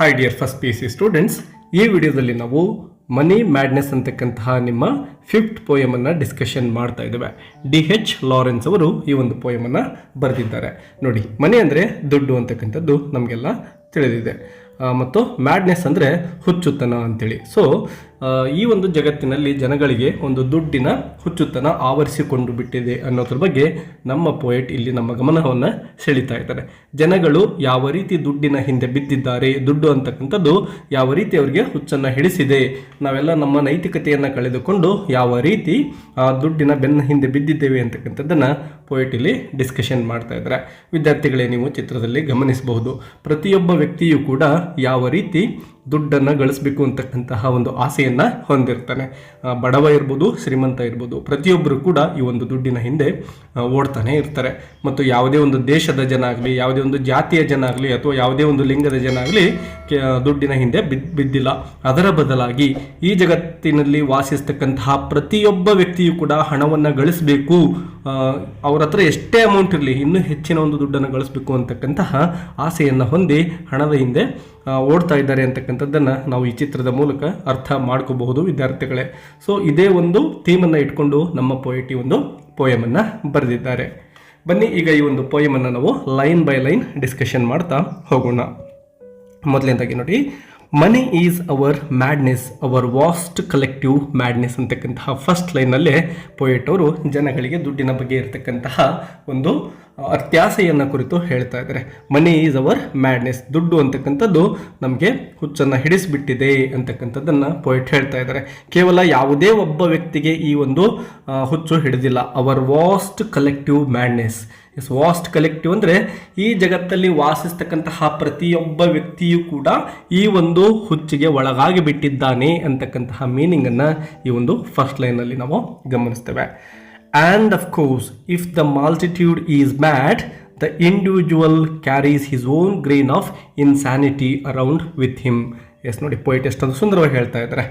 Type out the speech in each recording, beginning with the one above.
Hi dear first P C students, ಈ ವಿಡಿಯೋದಲ್ಲಿ ನಾವು ಮನಿ ಮ್ಯಾಡ್ನೆಸ್ ಅಂತಕ್ಕಂತಹ ನಿಮ್ಮ ಫಿಫ್ತ್ ಪೋಯಮನ್ನು ಡಿಸ್ಕಷನ್ ಮಾಡ್ತಾ ಇದ್ದೇವೆ. ಡಿ.ಎಚ್. ಲಾರೆನ್ಸ್ ಅವರು ಈ ಒಂದು ಪೋಯಮನ್ನು ಬರೆದಿದ್ದಾರೆ. ನೋಡಿ, ಮನಿ ಅಂದರೆ ದುಡ್ಡು ಅಂತಕ್ಕಂಥದ್ದು ನಮಗೆಲ್ಲ ತಿಳಿದಿದೆ, ಮತ್ತು ಮ್ಯಾಡ್ನೆಸ್ ಅಂದರೆ ಹುಚ್ಚುತನ ಅಂತೇಳಿ. ಸೊ ಈ ಒಂದು ಜಗತ್ತಿನಲ್ಲಿ ಜನಗಳಿಗೆ ಒಂದು ದುಡ್ಡಿನ ಹುಚ್ಚುತನ ಆವರಿಸಿಕೊಂಡು ಬಿಟ್ಟಿದೆ ಅನ್ನೋದ್ರ ಬಗ್ಗೆ ನಮ್ಮ ಪೋಯೆಟ್ ಇಲ್ಲಿ ನಮ್ಮ ಗಮನವನ್ನು ಸೆಳೀತಾ ಇದ್ದಾರೆ. ಜನಗಳು ಯಾವ ರೀತಿ ದುಡ್ಡಿನ ಹಿಂದೆ ಬಿದ್ದಿದ್ದಾರೆ, ದುಡ್ಡು ಅಂತಕ್ಕಂಥದ್ದು ಯಾವ ರೀತಿ ಅವರಿಗೆ ಹುಚ್ಚನ್ನು ಹಿಡಿಸಿದೆ, ನಾವೆಲ್ಲ ನಮ್ಮ ನೈತಿಕತೆಯನ್ನು ಕಳೆದುಕೊಂಡು ಯಾವ ರೀತಿ ಆ ದುಡ್ಡಿನ ಬೆನ್ನ ಹಿಂದೆ ಬಿದ್ದಿದ್ದೇವೆ ಅಂತಕ್ಕಂಥದ್ದನ್ನು ಪೋಯೆಟ್ ಇಲ್ಲಿ ಡಿಸ್ಕಷನ್ ಮಾಡ್ತಾ ಇದ್ದಾರೆ. ವಿದ್ಯಾರ್ಥಿಗಳೇ, ನೀವು ಚಿತ್ರದಲ್ಲಿ ಗಮನಿಸಬಹುದು, ಪ್ರತಿಯೊಬ್ಬ ವ್ಯಕ್ತಿಯು ಕೂಡ ಯಾವ ರೀತಿ ದುಡ್ಡನ್ನು ಗಳಿಸಬೇಕು ಅಂತಕ್ಕಂತಹ ಒಂದು ಆಸೆಯನ್ನು ಹೊಂದಿರ್ತಾನೆ. ಬಡವ ಇರ್ಬೋದು, ಶ್ರೀಮಂತ ಇರ್ಬೋದು, ಪ್ರತಿಯೊಬ್ಬರು ಕೂಡ ಈ ಒಂದು ದುಡ್ಡಿನ ಹಿಂದೆ ಓಡ್ತಾನೆ ಇರ್ತಾರೆ. ಮತ್ತು ಯಾವುದೇ ಒಂದು ದೇಶದ ಜನ ಆಗಲಿ, ಯಾವುದೇ ಒಂದು ಜಾತಿಯ ಜನ ಆಗಲಿ, ಅಥವಾ ಯಾವುದೇ ಒಂದು ಲಿಂಗದ ಜನ ಆಗಲಿ ದುಡ್ಡಿನ ಹಿಂದೆ ಬಿದ್ದಿಲ್ಲ. ಅದರ ಬದಲಾಗಿ ಈ ಜಗತ್ತಿನಲ್ಲಿ ವಾಸಿಸ್ತಕ್ಕಂತಹ ಪ್ರತಿಯೊಬ್ಬ ವ್ಯಕ್ತಿಯು ಕೂಡ ಹಣವನ್ನು ಗಳಿಸಬೇಕು, ಅವ್ರ ಹತ್ರ ಎಷ್ಟೇ ಅಮೌಂಟ್ ಇರಲಿ, ಇನ್ನೂ ಹೆಚ್ಚಿನ ಒಂದು ದುಡ್ಡನ್ನು ಗಳಿಸಬೇಕು ಅಂತಕ್ಕಂತಹ ಆಸೆಯನ್ನು ಹೊಂದಿ ಹಣದ ಹಿಂದೆ ಓಡ್ತಾ ಇದ್ದಾರೆ ಅಂತಕ್ಕಂಥದ್ದನ್ನು ನಾವು ಈ ಚಿತ್ರದ ಮೂಲಕ ಅರ್ಥ ಮಾಡ್ಕೋಬಹುದು ವಿದ್ಯಾರ್ಥಿಗಳೇ. ಸೊ ಇದೇ ಒಂದು ಥೀಮನ್ನು ಇಟ್ಕೊಂಡು ನಮ್ಮ ಪೋಯೆಟ್ ಈ ಒಂದು ಪೋಯಮನ್ನು ಬರೆದಿದ್ದಾರೆ. ಬನ್ನಿ ಈಗ ಈ ಒಂದು ಪೋಯಮನ್ನು ನಾವು ಲೈನ್ ಬೈ ಲೈನ್ ಡಿಸ್ಕಷನ್ ಮಾಡ್ತಾ ಹೋಗೋಣ. ಮೊದಲನೇದಾಗಿ ನೋಡಿ, money is our madness, our vast collective madness ಅಂತಕ್ಕಂತಹ ಫಸ್ಟ್ ಲೈನಲ್ಲೇ ಪೋಯೆಟ್ ಅವರು ಜನಗಳಿಗೆ ದುಡ್ಡಿನ ಬಗ್ಗೆ ಇರತಕ್ಕಂತಹ ಒಂದು ಅತ್ಯಾಸೆಯನ್ನು ಕುರಿತು ಹೇಳ್ತಾ ಇದ್ದಾರೆ. ಮನಿ ಈಸ್ ಅವರ್ ಮ್ಯಾಡ್ನೆಸ್, ದುಡ್ಡು ಅಂತಕ್ಕಂಥದ್ದು ನಮಗೆ ಹುಚ್ಚನ್ನು ಹಿಡಿಸಿಬಿಟ್ಟಿದೆ ಅಂತಕ್ಕಂಥದ್ದನ್ನು ಪೋಯೆಟ್ ಹೇಳ್ತಾ ಇದ್ದಾರೆ. ಕೇವಲ ಯಾವುದೇ ಒಬ್ಬ ವ್ಯಕ್ತಿಗೆ ಈ ಒಂದು ಹುಚ್ಚು ಹಿಡಿದಿಲ್ಲ. Our vast collective madness. Vast collective ಅಂದರೆ ಈ ಜಗತ್ತಲ್ಲಿ ವಾಸಿಸ್ತಕ್ಕಂತಹ ಪ್ರತಿಯೊಬ್ಬ ವ್ಯಕ್ತಿಯೂ ಕೂಡ ಈ ಒಂದು ಹುಚ್ಚಿಗೆ ಒಳಗಾಗಿ ಬಿಟ್ಟಿದ್ದಾನೆ ಅಂತಕ್ಕಂತಹ ಮೀನಿಂಗನ್ನು ಈ ಒಂದು ಫಸ್ಟ್ ಲೈನಲ್ಲಿ ನಾವು ಗಮನಿಸ್ತೇವೆ. And of course, if the multitude is mad, the individual carries his own grain of insanity around with him. Yes ನೋಡಿ, ಪೋಯೆಟ್ ಎಷ್ಟೊಂದು ಸುಂದರವಾಗಿ ಹೇಳ್ತಾ ಇದ್ದಾರೆ.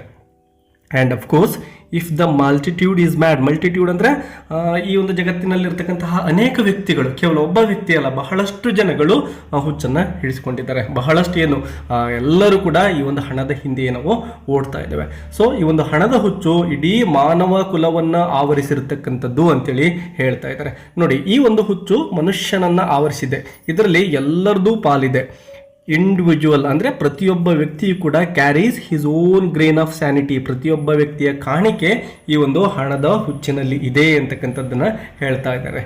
And of course if the multitude is mad, multitude ಅಂದರೆ ಈ ಒಂದು ಜಗತ್ತಿನಲ್ಲಿರ್ತಕ್ಕಂತಹ ಅನೇಕ ವ್ಯಕ್ತಿಗಳು, ಕೇವಲ ಒಬ್ಬ ವ್ಯಕ್ತಿ ಅಲ್ಲ, ಬಹಳಷ್ಟು ಜನಗಳು ಹುಚ್ಚನ್ನು ಹಿಡಿಸ್ಕೊಂಡಿದ್ದಾರೆ. ಬಹಳಷ್ಟು ಎಲ್ಲರೂ ಕೂಡ ಈ ಒಂದು ಹಣದ ಹಿಂದೆ ನಾವು ಓಡ್ತಾ ಇದ್ದೇವೆ. ಸೊ ಈ ಒಂದು ಹಣದ ಹುಚ್ಚು ಇಡೀ ಮಾನವ ಕುಲವನ್ನು ಆವರಿಸಿರ್ತಕ್ಕಂಥದ್ದು ಅಂತೇಳಿ ಹೇಳ್ತಾ ಇದ್ದಾರೆ. ನೋಡಿ, ಈ ಒಂದು ಹುಚ್ಚು ಮನುಷ್ಯನನ್ನು ಆವರಿಸಿದೆ, ಇದರಲ್ಲಿ ಎಲ್ಲರದೂ ಪಾಲಿದೆ. ಇಂಡಿವಿಜುವಲ್ ಅಂದರೆ ಪ್ರತಿಯೊಬ್ಬ ವ್ಯಕ್ತಿಯು ಕೂಡ carries his own grain of sanity, ಪ್ರತಿಯೊಬ್ಬ ವ್ಯಕ್ತಿಯ ಕಾಣಿಕೆ ಈ ಒಂದು ಹಣದ ಹುಚ್ಚಿನಲ್ಲಿ ಇದೆ ಅಂತಕ್ಕಂಥದ್ದನ್ನು ಹೇಳ್ತಾ ಇದ್ದಾರೆ.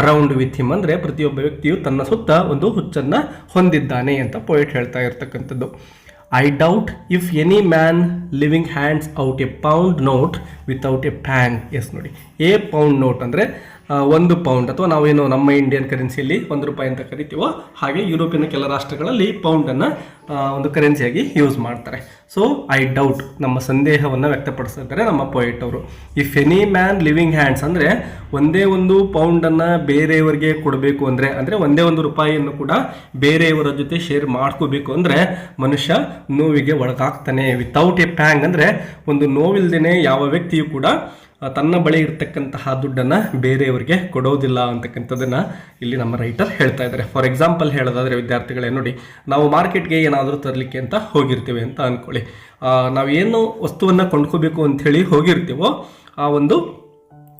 ಅರೌಂಡ್ ವಿತ್ ಹಿಮ್ ಅಂದರೆ ಪ್ರತಿಯೊಬ್ಬ ವ್ಯಕ್ತಿಯು ತನ್ನ ಸುತ್ತ ಒಂದು ಹುಚ್ಚನ್ನು ಹೊಂದಿದ್ದಾನೆ ಅಂತ ಪೋಯೆಟ್ ಹೇಳ್ತಾ ಇರ್ತಕ್ಕಂಥದ್ದು. I doubt if any man living hands out a pound note without a pang. Yes ನೋಡಿ, ಎ ಪೌಂಡ್ ನೋಟ್ ಅಂದರೆ 1 ಪೌಂಡ್, ಅಥವಾ ನಾವೇನು ನಮ್ಮ ಇಂಡಿಯನ್ ಕರೆನ್ಸಿಯಲ್ಲಿ 1 ರೂಪಾಯಿ ಅಂತ ಕರಿತೀವೋ ಹಾಗೆ ಯುರೋಪಿಯನ್ ಕೆಲ ರಾಷ್ಟ್ರಗಳಲ್ಲಿ ಪೌಂಡನ್ನು ಒಂದು ಕರೆನ್ಸಿಯಾಗಿ ಯೂಸ್ ಮಾಡ್ತಾರೆ. ಸೊ ಐ ಡೌಟ್, ನಮ್ಮ ಸಂದೇಹವನ್ನು ವ್ಯಕ್ತಪಡಿಸ್ತಾರೆ ನಮ್ಮ ಪೋಯೆಟ್ ಅವರು. If any man living hands ಅಂದರೆ ಒಂದೇ ಒಂದು ಪೌಂಡನ್ನು ಬೇರೆಯವರಿಗೆ ಕೊಡಬೇಕು ಅಂದರೆ ಒಂದೇ 1 ರೂಪಾಯಿಯನ್ನು ಕೂಡ ಬೇರೆಯವರ ಜೊತೆ ಶೇರ್ ಮಾಡ್ಕೋಬೇಕು ಅಂದರೆ ಮನುಷ್ಯ ನೋವಿಗೆ ಒಳಗಾಗ್ತಾನೆ. ವಿತೌಟ್ ಎ ಪ್ಯಾಂಗ್ ಅಂದರೆ ಒಂದು ನೋವಿಲ್ದೇನೆ ಯಾವ ವ್ಯಕ್ತಿಯು ಕೂಡ ತನ್ನ ಬಳಿ ಇರ್ತಕ್ಕಂತಹ ದುಡ್ಡನ್ನು ಬೇರೆಯವರಿಗೆ ಕೊಡೋದಿಲ್ಲ ಅಂತಕ್ಕಂಥದ್ದನ್ನು ಇಲ್ಲಿ ನಮ್ಮ ರೈಟರ್ ಹೇಳ್ತಾ ಇದ್ದಾರೆ. ಫಾರ್ ಎಕ್ಸಾಂಪಲ್ ಹೇಳೋದಾದರೆ ವಿದ್ಯಾರ್ಥಿಗಳೇ, ನೋಡಿ, ನಾವು ಮಾರ್ಕೆಟ್ಗೆ ಏನಾದರೂ ತರಲಿಕ್ಕೆ ಅಂತ ಹೋಗಿರ್ತೀವಿ ಅಂತ ಅಂದ್ಕೊಳ್ಳಿ. ನಾವು ಏನು ವಸ್ತುವನ್ನು ಕೊಂಡ್ಕೋಬೇಕು ಅಂಥೇಳಿ ಹೋಗಿರ್ತೀವೋ ಆ ಒಂದು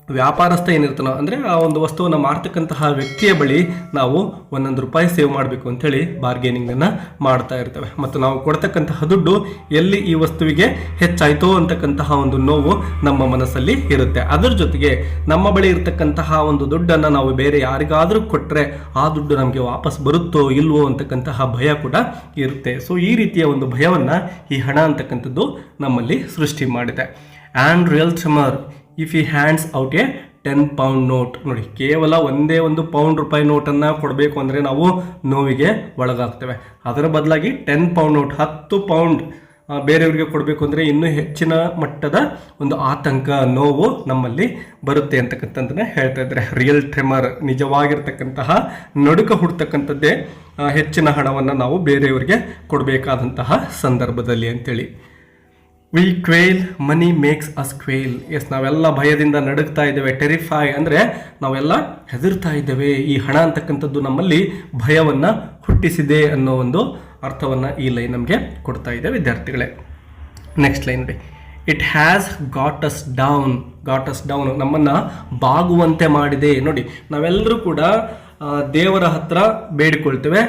ವ್ಯಾಪಾರಸ್ಥ ಏನಿರ್ತಾನೋ ಅಂದರೆ ಆ ಒಂದು ವಸ್ತುವನ್ನು ಮಾರ್ತಕ್ಕಂತಹ ವ್ಯಕ್ತಿಯ ಬಳಿ ನಾವು 1 ರೂಪಾಯಿ ಸೇವ್ ಮಾಡಬೇಕು ಅಂಥೇಳಿ ಬಾರ್ಗೇನಿಂಗನ್ನು ಮಾಡ್ತಾ ಇರ್ತೇವೆ. ಮತ್ತು ನಾವು ಕೊಡ್ತಕ್ಕಂತಹ ದುಡ್ಡು ಎಲ್ಲಿ ಈ ವಸ್ತುವಿಗೆ ಹೆಚ್ಚಾಯಿತೋ ಅಂತಕ್ಕಂತಹ ಒಂದು ನೋವು ನಮ್ಮ ಮನಸ್ಸಲ್ಲಿ ಇರುತ್ತೆ. ಅದರ ಜೊತೆಗೆ ನಮ್ಮ ಬಳಿ ಇರತಕ್ಕಂತಹ ಒಂದು ದುಡ್ಡನ್ನು ನಾವು ಬೇರೆ ಯಾರಿಗಾದರೂ ಕೊಟ್ಟರೆ ಆ ದುಡ್ಡು ನಮಗೆ ವಾಪಸ್ ಬರುತ್ತೋ ಇಲ್ವೋ ಅಂತಕ್ಕಂತಹ ಭಯ ಕೂಡ ಇರುತ್ತೆ. ಸೊ ಈ ರೀತಿಯ ಒಂದು ಭಯವನ್ನು ಈ ಹಣ ಅಂತಕ್ಕಂಥದ್ದು ನಮ್ಮಲ್ಲಿ ಸೃಷ್ಟಿ ಮಾಡಿದೆ. ಆ್ಯಂಡ್ ರಿಯಲ್ ಟ್ರೆಮರ್ ಇಫ್ ಈ hands out A 10 pound note. ನೋಡಿ, ಕೇವಲ ಒಂದೇ 1 ಪೌಂಡ್ ರೂಪಾಯಿ ನೋಟನ್ನು ಕೊಡಬೇಕು ಅಂದರೆ ನಾವು ನೋವಿಗೆ ಒಳಗಾಗ್ತೇವೆ. ಅದರ ಬದಲಾಗಿ 10 ಪೌಂಡ್ ನೋಟ್, 10 ಪೌಂಡ್ ಬೇರೆಯವರಿಗೆ ಕೊಡಬೇಕು ಅಂದರೆ ಇನ್ನೂ ಹೆಚ್ಚಿನ ಮಟ್ಟದ ಒಂದು ಆತಂಕ, ನೋವು ನಮ್ಮಲ್ಲಿ ಬರುತ್ತೆ ಅಂತಕ್ಕಂಥದ್ದನ್ನು ಹೇಳ್ತಾ ಇದ್ದಾರೆ. ರಿಯಲ್ ಟ್ರೆಮರ್, ನಿಜವಾಗಿರ್ತಕ್ಕಂತಹ ನಡುಕ ಹುಡ್ತಕ್ಕಂಥದ್ದೇ ಹೆಚ್ಚಿನ ಹಣವನ್ನು ನಾವು ಬೇರೆಯವರಿಗೆ ಕೊಡಬೇಕಾದಂತಹ ಸಂದರ್ಭದಲ್ಲಿ ಅಂತೇಳಿ. ವಿ ಕ್ವೇಲ್, ಮನಿ ಮೇಕ್ಸ್ ಅಸ್ ಕ್ವೇಲ್. ಎಸ್, ನಾವೆಲ್ಲ ಭಯದಿಂದ ನಡುಗ್ತಾ ಇದ್ದೇವೆ. ಟೆರಿಫೈ ಅಂದರೆ ನಾವೆಲ್ಲ ಹೆದರ್ತಾ ಇದ್ದೇವೆ. ಈ ಹಣ ಅಂತಕ್ಕಂಥದ್ದು ನಮ್ಮಲ್ಲಿ ಭಯವನ್ನು ಹುಟ್ಟಿಸಿದೆ ಅನ್ನೋ ಒಂದು ಅರ್ಥವನ್ನು ಈ ಲೈನ್ ನಮಗೆ ಕೊಡ್ತಾ ಇದೆ ವಿದ್ಯಾರ್ಥಿಗಳೇ. ನೆಕ್ಸ್ಟ್ ಲೈನ್ ನೋಡಿ, it has got us down ನಮ್ಮನ್ನು ಬಾಗುವಂತೆ ಮಾಡಿದೆ. ನೋಡಿ, ನಾವೆಲ್ಲರೂ ಕೂಡ ದೇವರ ಹತ್ರ ಬೇಡಿಕೊಳ್ತೇವೆ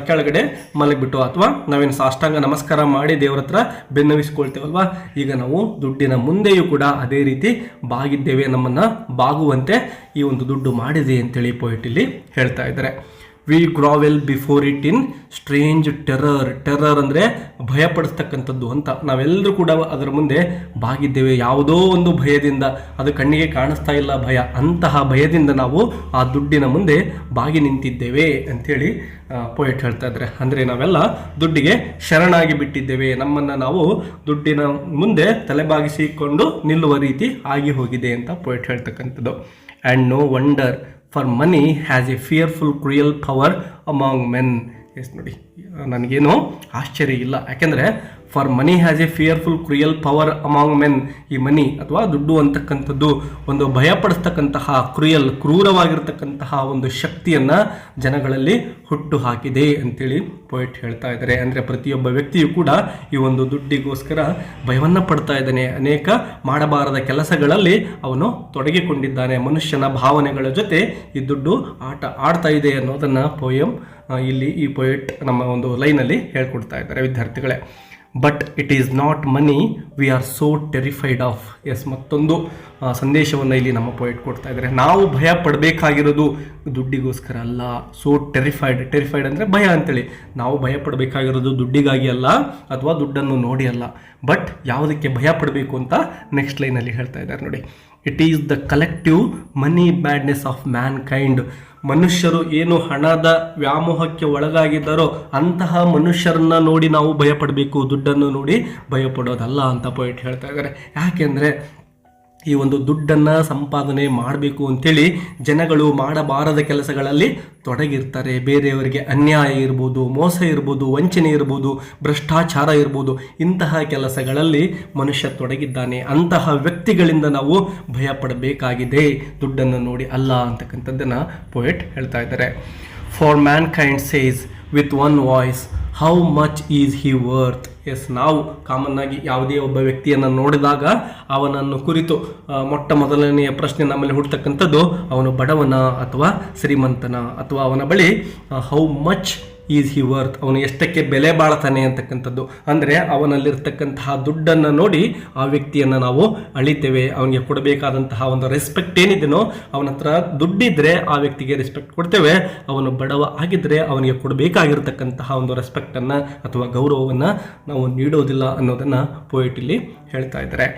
ಕೆಳಗಡೆ ಮಲಗಿಬಿಟ್ಟು, ಅಥವಾ ನಾವೇನು ಸಾಷ್ಟಾಂಗ ನಮಸ್ಕಾರ ಮಾಡಿ ದೇವರ ಹತ್ರ ಬೆನ್ನವಿಸ್ಕೊಳ್ತೇವಲ್ವಾ. ಈಗ ನಾವು ದುಡ್ಡಿನ ಮುಂದೆಯೂ ಕೂಡ ಅದೇ ರೀತಿ ಬಾಗಿದ್ದೇವೆ, ನಮ್ಮನ್ನು ಬಾಗುವಂತೆ ಈ ಒಂದು ದುಡ್ಡು ಮಾಡಿದೆ ಅಂತೇಳಿ ಪೋಯಿಟ್ ಇಲ್ಲಿ ಹೇಳ್ತಾ ಇದ್ದಾರೆ. We grovel before it in strange terror ಅಂದರೆ ಭಯಪಡಿಸ್ತಕ್ಕಂಥದ್ದು ಅಂತ. ನಾವೆಲ್ಲರೂ ಕೂಡ ಅದರ ಮುಂದೆ ಬಾಗಿದ್ದೇವೆ, ಯಾವುದೋ ಒಂದು ಭಯದಿಂದ, ಅದು ಕಣ್ಣಿಗೆ ಕಾಣಿಸ್ತಾ ಇಲ್ಲ ಭಯ, ಅಂತಹ ಭಯದಿಂದ ನಾವು ಆ ದುಡ್ಡಿನ ಮುಂದೆ ಬಾಗಿ ನಿಂತಿದ್ದೇವೆ ಅಂಥೇಳಿ ಪೋಯೆಟ್ ಹೇಳ್ತಾ ಇದ್ದಾರೆ. ಅಂದರೆ ನಾವೆಲ್ಲ ದುಡ್ಡಿಗೆ ಶರಣಾಗಿ ಬಿಟ್ಟಿದ್ದೇವೆ, ನಮ್ಮನ್ನು ನಾವು ದುಡ್ಡಿನ ಮುಂದೆ ತಲೆಬಾಗಿಸಿಕೊಂಡು ನಿಲ್ಲುವ ರೀತಿ ಆಗಿ ಹೋಗಿದೆ ಅಂತ ಪೋಯೆಟ್ ಹೇಳ್ತಕ್ಕಂಥದ್ದು. And no wonder for money has a fearful cruel power among men. Yes ನೋಡಿ, ನನಗೇನು ಆಶ್ಚರ್ಯ ಇಲ್ಲ, ಯಾಕೆಂದರೆ for money has a fearful cruel power among men. ಈ ಮನಿ ಅಥವಾ ದುಡ್ಡು ಅಂತಕ್ಕಂಥದ್ದು ಒಂದು ಭಯಪಡಿಸ್ತಕ್ಕಂತಹ ಕ್ರೂರವಾಗಿರ್ತಕ್ಕಂತಹ ಒಂದು ಶಕ್ತಿಯನ್ನು ಜನಗಳಲ್ಲಿ ಹುಟ್ಟು ಹಾಕಿದೆ ಅಂತೇಳಿ ಪೋಯಿಟ್ ಹೇಳ್ತಾ ಇದ್ದಾರೆ. ಅಂದರೆ ಪ್ರತಿಯೊಬ್ಬ ವ್ಯಕ್ತಿಯು ಕೂಡ ಈ ಒಂದು ದುಡ್ಡಿಗೋಸ್ಕರ ಭಯವನ್ನು ಪಡ್ತಾ ಇದ್ದಾನೆ, ಅನೇಕ ಮಾಡಬಾರದ ಕೆಲಸಗಳಲ್ಲಿ ಅವನು ತೊಡಗಿಕೊಂಡಿದ್ದಾನೆ. ಮನುಷ್ಯನ ಭಾವನೆಗಳ ಜೊತೆ ಈ ದುಡ್ಡು ಆಡ್ತಾ ಇದೆ ಅನ್ನೋದನ್ನು ಇಲ್ಲಿ ಈ ಪೋಯೆಟ್ ನಮ್ಮ ಒಂದು ಲೈನಲ್ಲಿ ಹೇಳ್ಕೊಡ್ತಾ ಇದ್ದಾರೆ ವಿದ್ಯಾರ್ಥಿಗಳೇ. But it is not money we are so terrified of. Yes, ಮತ್ತೊಂದು ಸಂದೇಶವನ್ನು ಇಲ್ಲಿ ನಮ್ಮ ಪೋಯೆಟ್ ಕೊಡ್ತಾ ಇದ್ದಾರೆ. ನಾವು ಭಯ ಪಡಬೇಕಾಗಿರೋದು ದುಡ್ಡಿಗೋಸ್ಕರ ಅಲ್ಲ. ಸೋ ಟೆರಿಫೈಡ್ ಅಂದರೆ ಭಯ ಅಂತೇಳಿ. ನಾವು ಭಯ ಪಡಬೇಕಾಗಿರೋದು ದುಡ್ಡಿಗಾಗಿ ಅಲ್ಲ, ಅಥವಾ ದುಡ್ಡನ್ನು ನೋಡಿ ಅಲ್ಲ. ಬಟ್ ಯಾವುದಕ್ಕೆ ಭಯ ಪಡಬೇಕು ಅಂತ ನೆಕ್ಸ್ಟ್ ಲೈನಲ್ಲಿ ಹೇಳ್ತಾ ಇದ್ದಾರೆ ನೋಡಿ. It is the collective money madness of mankind. ಮನುಷ್ಯರು ಏನು ಹಣದ ವ್ಯಾಮೋಹಕ್ಕೆ ಒಳಗಾಗಿದ್ದಾರೋ ಅಂತಹ ಮನುಷ್ಯರನ್ನ ನೋಡಿ ನಾವು ಭಯಪಡಬೇಕು, ದುಡ್ಡನ್ನು ನೋಡಿ ಭಯಪಡೋದಲ್ಲ ಅಂತ ಪೋಯಿಟ್ ಹೇಳ್ತಾ ಇದ್ದಾರೆ. ಯಾಕೆಂದರೆ ಈ ಒಂದು ದುಡ್ಡನ್ನು ಸಂಪಾದನೆ ಮಾಡಬೇಕು ಅಂಥೇಳಿ ಜನಗಳು ಮಾಡಬಾರದ ಕೆಲಸಗಳಲ್ಲಿ ತೊಡಗಿರ್ತಾರೆ. ಬೇರೆಯವರಿಗೆ ಅನ್ಯಾಯ ಇರ್ಬೋದು, ಮೋಸ ಇರ್ಬೋದು, ವಂಚನೆ ಇರ್ಬೋದು, ಭ್ರಷ್ಟಾಚಾರ ಇರ್ಬೋದು, ಇಂತಹ ಕೆಲಸಗಳಲ್ಲಿ ಮನುಷ್ಯ ತೊಡಗಿದ್ದಾನೆ. ಅಂತಹ ವ್ಯಕ್ತಿಗಳಿಂದ ನಾವು ಭಯಪಡಬೇಕಾಗಿದೆ, ದುಡ್ಡನ್ನು ನೋಡಿ ಅಲ್ಲ ಅಂತಕ್ಕಂಥದ್ದನ್ನು ಪೋಯೆಟ್ ಹೇಳ್ತಾ ಇದ್ದಾರೆ. For mankind says with one voice how much is he worth. Yes, ನಾವು ಕಾಮನ್ ಆಗಿ ಯಾವುದೇ ಒಬ್ಬ ವ್ಯಕ್ತಿಯನ್ನು ನೋಡಿದಾಗ ಅವನನ್ನು ಕುರಿತು ಮೊಟ್ಟ ಮೊದಲನೆಯ ಪ್ರಶ್ನೆ ನಮ್ಮಲ್ಲಿ ಹುಡ್ತಕ್ಕಂಥದ್ದು ಅವನು ಬಡವನ ಅಥವಾ ಶ್ರೀಮಂತನ, ಅಥವಾ ಅವನ ಬಳಿ how much is he worth, ಅವನು ಎಷ್ಟಕ್ಕೆ ಬೆಲೆ ಬಾಳ್ತಾನೆ ಅಂತಕ್ಕಂಥದ್ದು. ಅಂದರೆ ಅವನಲ್ಲಿರ್ತಕ್ಕಂತಹ ದುಡ್ಡನ್ನು ನೋಡಿ ಆ ವ್ಯಕ್ತಿಯನ್ನು ನಾವು ಅಳಿತೇವೆ. ಅವನಿಗೆ ಕೊಡಬೇಕಾದಂತಹ ಒಂದು ರೆಸ್ಪೆಕ್ಟ್ ಏನಿದೆಯೋ, ಅವನ ಹತ್ರ ದುಡ್ಡಿದ್ರೆ ಆ ವ್ಯಕ್ತಿಗೆ ರೆಸ್ಪೆಕ್ಟ್ ಕೊಡ್ತೇವೆ. ಅವನು ಬಡವ ಆಗಿದ್ದರೆ ಅವನಿಗೆ ಕೊಡಬೇಕಾಗಿರ್ತಕ್ಕಂತಹ ಒಂದು ರೆಸ್ಪೆಕ್ಟನ್ನು ಅಥವಾ ಗೌರವವನ್ನು ನಾವು ನೀಡೋದಿಲ್ಲ ಅನ್ನೋದನ್ನು ಪೋಯೆಟ್ ಇಲ್ಲಿ ಹೇಳ್ತಾ ಇದ್ದಾರೆ.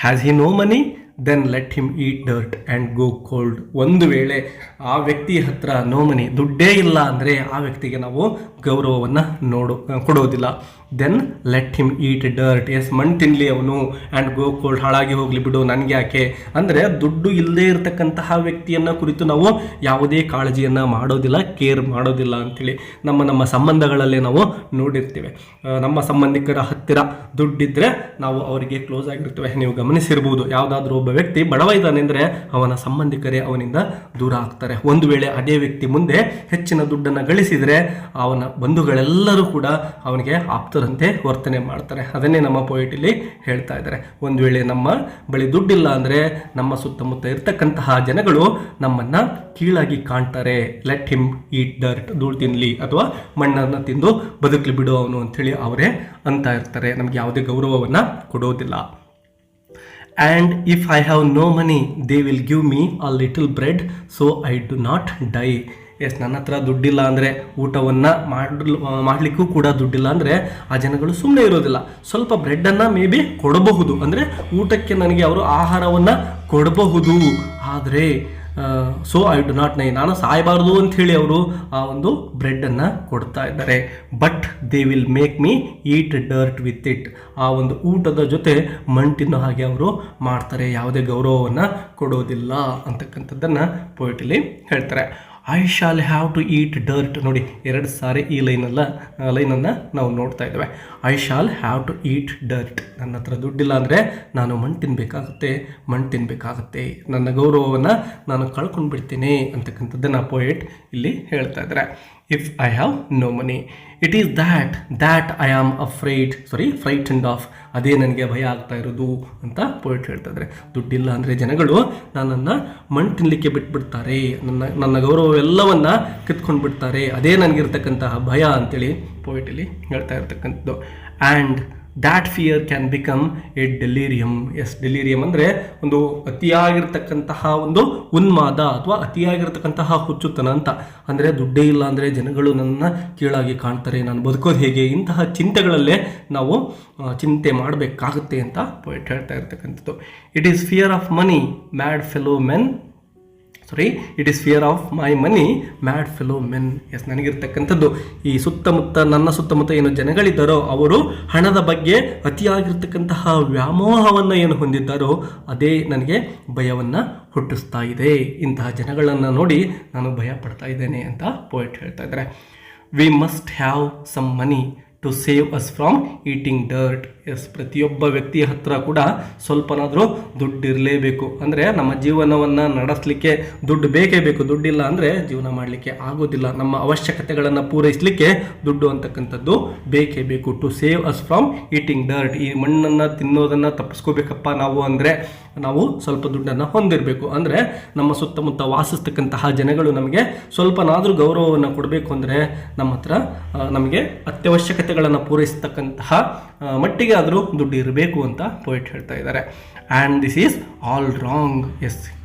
Has he no money then let him eat dirt and go cold. ಒಂದು ವೇಳೆ ಆ ವ್ಯಕ್ತಿ ಹತ್ರ ನೋ ಮನಿ, ದುಡ್ಡೇ ಇಲ್ಲ ಅಂದರೆ ಆ ವ್ಯಕ್ತಿಗೆ ನಾವು ಗೌರವವನ್ನು ಕೊಡೋದಿಲ್ಲ. Then let him eat dirt. S, ಮಣ್ಣು ತಿನ್ನಲಿ ಅವನು, ಆ್ಯಂಡ್ ಗೋ ಕೋಲ್ಡ್, ಹಾಳಾಗಿ ಹೋಗಲಿ ಬಿಡು, ನನಗೆ ಯಾಕೆ. ಅಂದರೆ ದುಡ್ಡು ಇಲ್ಲದೇ ಇರತಕ್ಕಂತಹ ವ್ಯಕ್ತಿಯನ್ನು ಕುರಿತು ನಾವು ಯಾವುದೇ ಕಾಳಜಿಯನ್ನು ಮಾಡೋದಿಲ್ಲ, ಕೇರ್ ಮಾಡೋದಿಲ್ಲ ಅಂಥೇಳಿ ನಮ್ಮ ಸಂಬಂಧಗಳಲ್ಲೇ ನಾವು ನೋಡಿರ್ತೇವೆ. ನಮ್ಮ ಸಂಬಂಧಿಕರ ಹತ್ತಿರ ದುಡ್ಡಿದ್ದರೆ ನಾವು ಅವರಿಗೆ ಕ್ಲೋಸ್ ಆಗಿರ್ತೇವೆ. ನೀವು ಗಮನಿಸಿರ್ಬೋದು, ಯಾವುದಾದ್ರೂ ಒಬ್ಬ ವ್ಯಕ್ತಿ ಬಡವ ಇದ್ದಾನೆ ಅಂದರೆ ಅವನ ಸಂಬಂಧಿಕರೇ ಅವನಿಂದ ದೂರ ಆಗ್ತಾರೆ. ಒಂದು ವೇಳೆ ಅದೇ ವ್ಯಕ್ತಿ ಮುಂದೆ ಹೆಚ್ಚಿನ ದುಡ್ಡನ್ನು ಗಳಿಸಿದರೆ ಅವನ ಬಂಧುಗಳೆಲ್ಲರೂ ಕೂಡ ಅವನಿಗೆ ಆಪ್ತರಂತೆ ವರ್ತನೆ ಮಾಡ್ತಾರೆ. ಅದನ್ನೇ ನಮ್ಮ ಪೋಯೆಟ್ ಇಲ್ಲಿ ಹೇಳ್ತಾ ಇದ್ದಾರೆ. ಒಂದು ವೇಳೆ ನಮ್ಮ ಬಳಿ ದುಡ್ಡಿಲ್ಲ ಅಂದರೆ ನಮ್ಮ ಸುತ್ತಮುತ್ತ ಇರ್ತಕ್ಕಂತಹ ಜನಗಳು ನಮ್ಮನ್ನು ಕೀಳಾಗಿ ಕಾಣ್ತಾರೆ. ಲೆಟ್ ಹಿಮ್ ಈಟ್ ಡರ್ಟ್, ಧೂಳು ತಿನ್ನಲಿ ಅಥವಾ ಮಣ್ಣನ್ನು ತಿಂದು ಬದುಕಲಿ ಬಿಡು ಅವನು ಅಂಥೇಳಿ ಅವರೇ ಅಂತ ಇರ್ತಾರೆ. ನಮಗೆ ಯಾವುದೇ ಗೌರವವನ್ನು ಕೊಡೋದಿಲ್ಲ. And if I have no money they will give me a little bread so I do not die. Yes, ನನ್ನ ಹತ್ರ ದುಡ್ಡಿಲ್ಲ ಅಂದರೆ ಊಟವನ್ನು ಮಾಡಲಿಕ್ಕೂ ಕೂಡ ದುಡ್ಡಿಲ್ಲ ಅಂದರೆ ಆ ಜನಗಳು ಸುಮ್ಮನೆ ಇರೋದಿಲ್ಲ. ಸ್ವಲ್ಪ ಬ್ರೆಡ್ಡನ್ನು ಮೇ ಬಿ ಕೊಡಬಹುದು, ಅಂದರೆ ಊಟಕ್ಕೆ ನನಗೆ ಅವರು ಆಹಾರವನ್ನು ಕೊಡಬಹುದು. ಆದರೆ ಸೊ ಐ ಡು ನಾಟ್ ನೈ, ನಾನು ಸಾಯಬಾರ್ದು ಅಂಥೇಳಿ ಅವರು ಆ ಒಂದು ಬ್ರೆಡ್ಡನ್ನು ಕೊಡ್ತಾ ಇದ್ದಾರೆ. But they will make me eat dirt with it. ಆ ಒಂದು ಊಟದ ಜೊತೆ ಮಣ್ಣಿನ ಹಾಗೆ ಅವರು ಮಾಡ್ತಾರೆ, ಯಾವುದೇ ಗೌರವವನ್ನು ಕೊಡೋದಿಲ್ಲ ಅಂತಕ್ಕಂಥದ್ದನ್ನು ಪೋಯೆಟಲ್ಲಿ ಹೇಳ್ತಾರೆ. I shall have to eat dirt. ನೋಡಿ, 2 ಸಾರಿ ಈ ಲೈನನ್ನು ನಾವು ನೋಡ್ತಾ ಇದ್ದೇವೆ. I shall have to eat dirt. ನನ್ನ ಹತ್ರ ದುಡ್ಡಿಲ್ಲ ಅಂದರೆ ನಾನು ಮಣ್ಣು ತಿನ್ನಬೇಕಾಗುತ್ತೆ, ನನ್ನ ಗೌರವವನ್ನು ನಾನು ಕಳ್ಕೊಂಡು ಬಿಡ್ತೀನಿ ಅಂತಕ್ಕಂಥದ್ದನ್ನು ಪೋಯೆಟ್ ಇಲ್ಲಿ ಹೇಳ್ತಾ ಇದ್ದಾರೆ. if I have no money. It is that I am frightened of. ಅದೇ ನನಗೆ ಭಯ ಆಗ್ತಾ ಇರೋದು ಅಂತ ಪೋಯಿಟ್ ಹೇಳ್ತಾ ಇದ್ದಾರೆ. ದುಡ್ಡಿಲ್ಲ ಅಂದರೆ ಜನಗಳು ನನ್ನನ್ನು ಮಣ್ಣು ತಿನ್ನಲಿಕ್ಕೆ ಬಿಟ್ಬಿಡ್ತಾರೆ, ನನ್ನ ಗೌರವವೆಲ್ಲವನ್ನ ಕಿತ್ಕೊಂಡು ಬಿಡ್ತಾರೆ, ಅದೇ ನನಗಿರ್ತಕ್ಕಂತಹ ಭಯ ಅಂತೇಳಿ ಪೋಯಿಟಲ್ಲಿ ಹೇಳ್ತಾ ಇರ್ತಕ್ಕಂಥದ್ದು. And that fear can become a delirium. Delirium ಅಂದರೆ ಒಂದು ಅತಿಯಾಗಿರ್ತಕ್ಕಂತಹ ಒಂದು ಉನ್ಮಾದ ಅಥವಾ ಅತಿಯಾಗಿರ್ತಕ್ಕಂತಹ ಹುಚ್ಚುತನ ಅಂತ. ಅಂದರೆ ದುಡ್ಡೇ ಇಲ್ಲ ಅಂದರೆ ಜನಗಳು ನನ್ನ ಕೀಳಾಗಿ ಕಾಣ್ತಾರೆ, ನಾನು ಬದುಕೋದು ಹೇಗೆ, ಇಂತಹ ಚಿಂತೆಗಳಲ್ಲೇ ನಾವು ಚಿಂತೆ ಮಾಡಬೇಕಾಗುತ್ತೆ ಅಂತ ಪೋಯಿಟ್ ಹೇಳ್ತಾ ಇರ್ತಕ್ಕಂಥದ್ದು. It is fear of money mad fellow men it is fear of my money mad fellow men. ನನಗಿರ್ತಕ್ಕಂಥದ್ದು ಈ ನನ್ನ ಸುತ್ತಮುತ್ತ ಏನು ಜನಗಳಿದ್ದಾರೋ ಅವರು ಹಣದ ಬಗ್ಗೆ ಅತಿಯಾಗಿರ್ತಕ್ಕಂತಹ ವ್ಯಾಮೋಹವನ್ನು ಏನು ಹೊಂದಿದ್ದಾರೋ ಅದೇ ನನಗೆ ಭಯವನ್ನು ಹುಟ್ಟಿಸ್ತಾ ಇದೆ. ಇಂತಹ ಜನಗಳನ್ನು ನೋಡಿ ನಾನು ಭಯ ಪಡ್ತಾ ಇದ್ದೇನೆ ಅಂತ ಪೋಯಿಟ್ ಹೇಳ್ತಾ ಇದ್ದಾರೆ. We must have some money to save us from eating dirt. ಪ್ರತಿಯೊಬ್ಬ ವ್ಯಕ್ತಿಯ ಹತ್ರ ಕೂಡ ಸ್ವಲ್ಪನಾದರೂ ದುಡ್ಡು ಇರಲೇಬೇಕು. ಅಂದರೆ ನಮ್ಮ ಜೀವನವನ್ನು ನಡೆಸಲಿಕ್ಕೆ ದುಡ್ಡು ಬೇಕೇ ಬೇಕು. ದುಡ್ಡಿಲ್ಲ ಅಂದರೆ ಜೀವನ ಮಾಡಲಿಕ್ಕೆ ಆಗೋದಿಲ್ಲ. ನಮ್ಮ ಅವಶ್ಯಕತೆಗಳನ್ನು ಪೂರೈಸಲಿಕ್ಕೆ ದುಡ್ಡು ಅಂತಕ್ಕಂಥದ್ದು ಬೇಕೇ ಬೇಕು. To save us from eating dirt. ಈ ಮಣ್ಣನ್ನು ತಿನ್ನೋದನ್ನು ತಪ್ಪಿಸ್ಕೋಬೇಕಪ್ಪ ನಾವು ಅಂದರೆ ನಾವು ಸ್ವಲ್ಪ ದುಡ್ಡನ್ನು ಹೊಂದಿರಬೇಕು. ಅಂದರೆ ನಮ್ಮ ಸುತ್ತಮುತ್ತ ವಾಸಿಸ್ತಕ್ಕಂತಹ ಜನಗಳು ನಮಗೆ ಸ್ವಲ್ಪನಾದರೂ ಗೌರವವನ್ನು ಕೊಡಬೇಕು ಅಂದರೆ ನಮ್ಮ ಹತ್ರ ನಮಗೆ ಅತ್ಯವಶ್ಯಕತೆಗಳನ್ನು ಪೂರೈಸತಕ್ಕಂತಹ ಮಟ್ಟಿಗೆ ಆದರೂ ದುಡ್ಡು ಇರಬೇಕು ಅಂತ ಪೋಯಿಟ್ ಹೇಳ್ತಾ ಇದ್ದಾರೆ. And this is all wrong.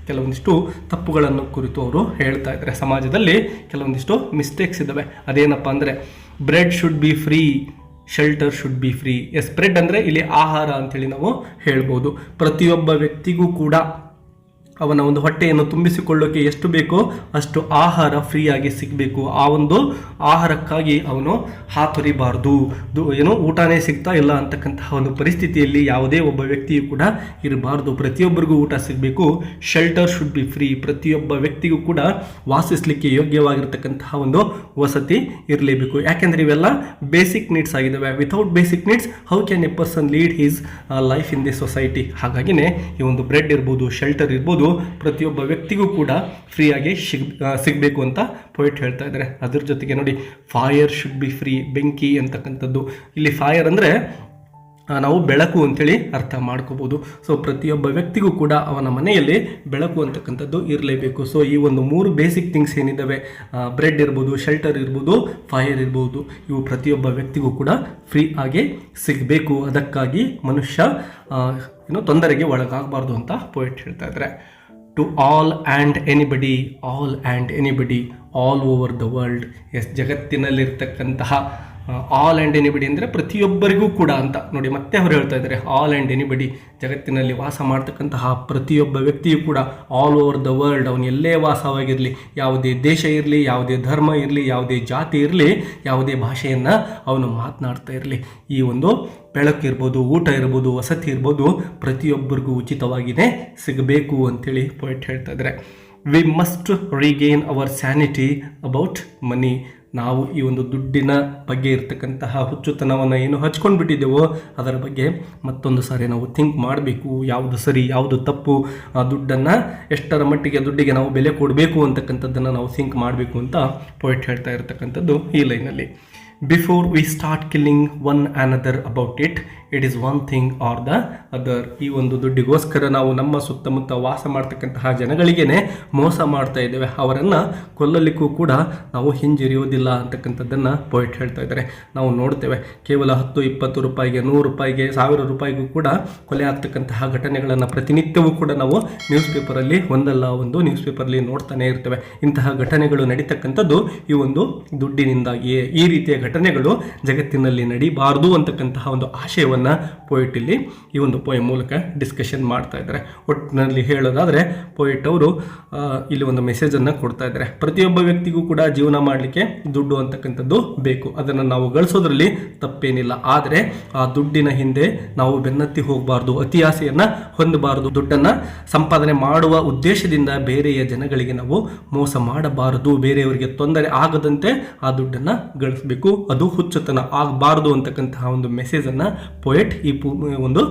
ಕೆಲವೊಂದಿಷ್ಟು ತಪ್ಪುಗಳನ್ನು ಕುರಿತು ಅವರು ಹೇಳ್ತಾ ಇದ್ದಾರೆ. ಸಮಾಜದಲ್ಲಿ ಕೆಲವೊಂದಿಷ್ಟು ಮಿಸ್ಟೇಕ್ಸ್ ಇದ್ದಾವೆ. ಅದೇನಪ್ಪ ಅಂದರೆ bread should be free, shelter should be free. Bread ಅಂದರೆ ಇಲ್ಲಿ ಆಹಾರ ಅಂತೇಳಿ ನಾವು ಹೇಳ್ಬೋದು. ಪ್ರತಿಯೊಬ್ಬ ವ್ಯಕ್ತಿಗೂ ಕೂಡ ಅವನ ಒಂದು ಹೊಟ್ಟೆಯನ್ನು ತುಂಬಿಸಿಕೊಳ್ಳೋಕೆ ಎಷ್ಟು ಬೇಕೋ ಅಷ್ಟು ಆಹಾರ ಫ್ರೀಯಾಗಿ ಸಿಗಬೇಕು. ಆ ಒಂದು ಆಹಾರಕ್ಕಾಗಿ ಅವನು ಹಾತೊರಿಬಾರ್ದು. ಊಟನೇ ಸಿಗ್ತಾ ಇಲ್ಲ ಅಂತಕ್ಕಂತಹ ಒಂದು ಪರಿಸ್ಥಿತಿಯಲ್ಲಿ ಯಾವುದೇ ಒಬ್ಬ ವ್ಯಕ್ತಿಯು ಕೂಡ ಇರಬಾರ್ದು. ಪ್ರತಿಯೊಬ್ಬರಿಗೂ ಊಟ ಸಿಗಬೇಕು. Shelter should be free. ಪ್ರತಿಯೊಬ್ಬ ವ್ಯಕ್ತಿಗೂ ಕೂಡ ವಾಸಿಸಲಿಕ್ಕೆ ಯೋಗ್ಯವಾಗಿರ್ತಕ್ಕಂತಹ ಒಂದು ವಸತಿ ಇರಲೇಬೇಕು. ಯಾಕೆಂದರೆ ಇವೆಲ್ಲ ಬೇಸಿಕ್ ನೀಡ್ಸ್ ಆಗಿದ್ದಾವೆ. Without basic needs how can A person lead his life in this society. ಹಾಗಾಗಿನೇ ಈ ಒಂದು ಬ್ರೆಡ್ ಇರ್ಬೋದು, ಶೆಲ್ಟರ್ ಇರ್ಬೋದು, ಪ್ರತಿಯೊಬ್ಬ ವ್ಯಕ್ತಿಗೂ ಕೂಡ ಫ್ರೀಯಾಗಿ ಸಿಗಬೇಕು ಅಂತ ಪೋಯಿಟ್ ಹೇಳ್ತಾ ಇದ್ದಾರೆ. ಅದ್ರ ಜೊತೆಗೆ ನೋಡಿ, ಫೈರ್ ಶುಡ್ ಬಿ ಫ್ರೀ. ಬೆಂಕಿ ಅಂತಕ್ಕಂಥದ್ದು ಇಲ್ಲಿ ಫೈರ್ ಅಂದರೆ ನಾವು ಬೆಳಕು ಅಂತೇಳಿ ಅರ್ಥ ಮಾಡ್ಕೋಬೋದು. ಸೊ ಪ್ರತಿಯೊಬ್ಬ ವ್ಯಕ್ತಿಗೂ ಕೂಡ ಅವನ ಮನೆಯಲ್ಲಿ ಬೆಳಕು ಅಂತಕ್ಕಂಥದ್ದು ಇರಲೇಬೇಕು. ಸೊ ಈ ಒಂದು 3 ಬೇಸಿಕ್ ಥಿಂಗ್ಸ್ ಏನಿದ್ದಾವೆ, ಬ್ರೆಡ್ ಇರ್ಬೋದು, ಶೆಲ್ಟರ್ ಇರ್ಬೋದು, ಫೈರ್ ಇರ್ಬೋದು, ಇವು ಪ್ರತಿಯೊಬ್ಬ ವ್ಯಕ್ತಿಗೂ ಕೂಡ ಫ್ರೀ ಆಗಿ ಸಿಗಬೇಕು. ಅದಕ್ಕಾಗಿ ಮನುಷ್ಯ ತೊಂದರೆಗೆ ಒಳಗಾಗಬಾರ್ದು ಅಂತ ಪೋಯಿಟ್ ಹೇಳ್ತಾ ಇದ್ದಾರೆ. To all and anybody all over the world. ಜಗತ್ತಿನಲ್ಲಿರ್ತಕ್ಕಂತಹ ಆಲ್ ಆ್ಯಂಡ್ ಎನಿಬಡಿ ಅಂದರೆ ಪ್ರತಿಯೊಬ್ಬರಿಗೂ ಕೂಡ ಅಂತ ನೋಡಿ. ಮತ್ತೆ ಅವರು ಹೇಳ್ತಾ ಇದ್ದಾರೆ ಆಲ್ ಆ್ಯಂಡ್ ಎನಿಬಡಿ. ಜಗತ್ತಿನಲ್ಲಿ ವಾಸ ಮಾಡ್ತಕ್ಕಂತಹ ಪ್ರತಿಯೊಬ್ಬ ವ್ಯಕ್ತಿಯೂ ಕೂಡ ಆಲ್ ಓವರ್ ದ ವರ್ಲ್ಡ್, ಅವನು ಎಲ್ಲೇ ವಾಸವಾಗಿರಲಿ, ಯಾವುದೇ ದೇಶ ಇರಲಿ, ಯಾವುದೇ ಧರ್ಮ ಇರಲಿ, ಯಾವುದೇ ಜಾತಿ ಇರಲಿ, ಯಾವುದೇ ಭಾಷೆಯನ್ನು ಅವನು ಮಾತನಾಡ್ತಾ ಇರಲಿ, ಈ ಒಂದು ಬೆಳಕು ಇರ್ಬೋದು, ಊಟ ಇರ್ಬೋದು, ವಸತಿ ಇರ್ಬೋದು, ಪ್ರತಿಯೊಬ್ಬರಿಗೂ ಉಚಿತವಾಗಿಯೇ ಸಿಗಬೇಕು ಅಂಥೇಳಿ ಪೋಯಿಟ್ ಹೇಳ್ತಾ ಇದ್ದಾರೆ. We must regain our sanity about money. ನಾವು ಈ ಒಂದು ದುಡ್ಡಿನ ಬಗ್ಗೆ ಇರ್ತಕ್ಕಂತಹ ಹುಚ್ಚುತನವನ್ನು ಏನು ಹಚ್ಕೊಂಡು ಬಿಟ್ಟಿದ್ದೇವೋ ಅದರ ಬಗ್ಗೆ ಮತ್ತೊಂದು ಸಾರಿ ನಾವು ಥಿಂಕ್ ಮಾಡಬೇಕು. ಯಾವುದು ಸರಿ, ಯಾವುದು ತಪ್ಪು, ಆ ದುಡ್ಡನ್ನು ಎಷ್ಟರ ಮಟ್ಟಿಗೆ ದುಡ್ಡಿಗೆ ನಾವು ಬೆಲೆ ಕೊಡಬೇಕು ಅಂತಕ್ಕಂಥದ್ದನ್ನು ನಾವು ಥಿಂಕ್ ಮಾಡಬೇಕು ಅಂತ ಪೋಯಿಟ್ ಹೇಳ್ತಾ ಇರ್ತಕ್ಕಂಥದ್ದು ಈ ಲೈನಲ್ಲಿ. Before we start killing one another about it is one thing are the other. ಈ ಒಂದು ದುಡ್ಡಿಗೋಸ್ಕರ ನಾವು ನಮ್ಮ ಸುತ್ತಮುತ್ತ ವಾಸ ಮಾಡ್ತಕ್ಕಂತಹ ಜನಗಳಿಗೇನೆ ಮೋಸ ಮಾಡ್ತಾ ಇದ್ದೇವೆ. ಅವರನ್ನು ಕೊಲ್ಲಲಿಕ್ಕೂ ಕೂಡ ನಾವು ಹಿಂಜರಿಯೋದಿಲ್ಲ ಅಂತಕ್ಕಂಥದ್ದನ್ನು ಪೋಯಿಟ್ ಹೇಳ್ತಾ ಇದ್ದಾರೆ. ನಾವು ನೋಡ್ತೇವೆ ಕೇವಲ 10-20 ರೂಪಾಯಿಗೆ, 100 ರೂಪಾಯಿಗೆ, 1000 ರೂಪಾಯಿಗೂ ಕೂಡ ಕೊಲೆ ಆಗ್ತಕ್ಕಂತಹ ಘಟನೆಗಳನ್ನು ಪ್ರತಿನಿತ್ಯವೂ ಕೂಡ ನಾವು ನ್ಯೂಸ್ ಪೇಪರಲ್ಲಿ ಒಂದಲ್ಲ ಒಂದು ನ್ಯೂಸ್ ಪೇಪರಲ್ಲಿ ನೋಡ್ತಾನೆ ಇರ್ತೇವೆ. ಇಂತಹ ಘಟನೆಗಳು ನಡೀತಕ್ಕಂಥದ್ದು ಈ ಒಂದು ದುಡ್ಡಿನಿಂದಾಗಿಯೇ. ಈ ರೀತಿಯ ಘಟನೆಗಳು ಜಗತ್ತಿನಲ್ಲಿ ನಡೀಬಾರ್ದು ಅಂತಕ್ಕಂತಹ ಒಂದು ಆಶಯವನ್ನು ಪೋಯಿಟ್ ಇಲ್ಲಿ ಈ ಒಂದು ಪೋಯಮ್ ಮೂಲಕ ಡಿಸ್ಕಷನ್ ಮಾಡ್ತಾ ಇದ್ದಾರೆ. ಒಟ್ಟಿನಲ್ಲಿ ಹೇಳೋದಾದರೆ ಪೋಯಿಟ್ ಅವರು ಇಲ್ಲಿ ಒಂದು ಮೆಸೇಜನ್ನು ಕೊಡ್ತಾ ಇದ್ದಾರೆ. ಪ್ರತಿಯೊಬ್ಬ ವ್ಯಕ್ತಿಗೂ ಕೂಡ ಜೀವನ ಮಾಡಲಿಕ್ಕೆ ದುಡ್ಡು ಅಂತಕ್ಕಂಥದ್ದು ಬೇಕು. ಅದನ್ನು ನಾವು ಗಳಿಸೋದ್ರಲ್ಲಿ ತಪ್ಪೇನಿಲ್ಲ. ಆದರೆ ಆ ದುಡ್ಡಿನ ಹಿಂದೆ ನಾವು ಬೆನ್ನತ್ತಿ ಹೋಗಬಾರ್ದು, ಅತಿ ಆಸೆಯನ್ನು ಹೊಂದಬಾರದು. ದುಡ್ಡನ್ನು ಸಂಪಾದನೆ ಮಾಡುವ ಉದ್ದೇಶದಿಂದ ಬೇರೆಯ ಜನಗಳಿಗೆ ನಾವು ಮೋಸ ಮಾಡಬಾರದು. ಬೇರೆಯವರಿಗೆ ತೊಂದರೆ ಆಗದಂತೆ ಆ ದುಡ್ಡನ್ನು ಗಳಿಸಬೇಕು. ಅದು ಹುಚ್ಚುತನ ಆಗಬಾರದು ಅಂತಕ್ಕಂತಹ ಒಂದು ಮೆಸೇಜನ್ನು ಪೋಯೆಟ್ ಈ ಒಂದು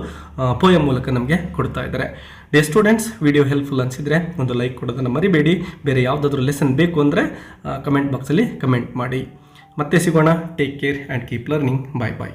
ಪೋಯಮ್ ಮೂಲಕ ನಮಗೆ ಕೊಡ್ತಾ ಇದ್ದಾರೆ. ಡೇ ಸ್ಟೂಡೆಂಟ್ಸ್, ವಿಡಿಯೋ ಹೆಲ್ಪ್ಫುಲ್ ಅನಿಸಿದರೆ ಒಂದು ಲೈಕ್ ಕೊಡೋದನ್ನು ಮರಿಬೇಡಿ. ಬೇರೆ ಯಾವುದಾದ್ರೂ ಲೆಸನ್ ಬೇಕು ಅಂದರೆ ಕಮೆಂಟ್ ಬಾಕ್ಸಲ್ಲಿ ಕಮೆಂಟ್ ಮಾಡಿ. ಮತ್ತೆ ಸಿಗೋಣ. Take care and keep learning. Bye bye.